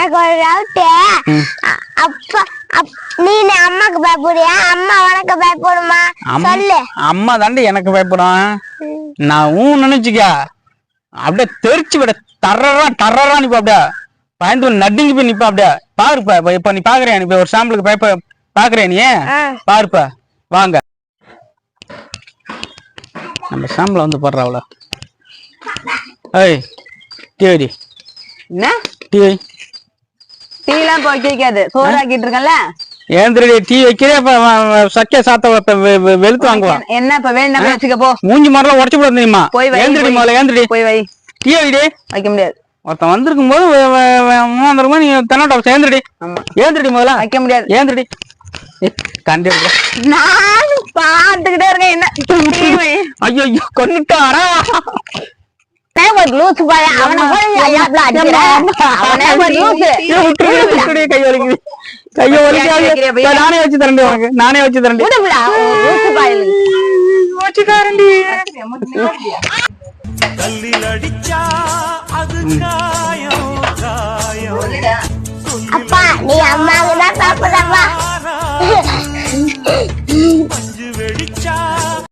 எனக்கு ஒரு டவுட். அப்பா நீ அம்மாக்கு பயப்படுறியா, அம்மா உனக்கு பயப்படுமா? சொல்லு. அம்மா தாண்டி எனக்கு பயப்படும். நான் நினைச்சுக்க அப்படியே தெரிச்சு விட டர்றா நிப்பா, அப்படியே பயந்து நடுங்கி போய் நிப்பா. அப்படியே பாருப்பா, இப்ப நீ பாக்குறியா? நீ ஒரு சாம்பிளுக்கு பயப்ப பாக்குறியா? நீ பாருப்பா, வாங்க நம்ம சாம்பிள் வந்து போடுறா. அவ்வளோ ஏய் டீடி என்ன டீ டீலாம் இப்போ வைக்காது, சோறு ஆக்கிட்டு இருக்கல. ஏந்திரடி டீ வைக்கிறேன். சக்கை சாத்த வெளுத்து வாங்குவா. என்ன இப்ப வேணும் வச்சுக்க போ. மூஞ்சி மாதிரிலாம் உடச்சு போட தெரியுமா? ஏந்திரடி முதல்ல, ஏந்திரடி போய் வை. டீ வைடி. வைக்க முடியாது. ஒருத்தன் வந்திருக்கும் போது மூந்திரமா நீ தென்னாட்ட ஏந்திரடி. ஏந்திரடி முதல்ல. வைக்க முடியாது. ஏந்திரடி. கண்டி நானும் பாத்துக்கிட்டே இருக்கேன். என்ன ஐயோ கொன்னுட்டாரா? லூசு பாய அவனை கைய வலிக்காது. நானே வச்சு தரேன் உனக்கு, நானே வச்சு தரேன். அப்பா நீ அம்மாவுக்கு தான் சாப்பிடப்பா.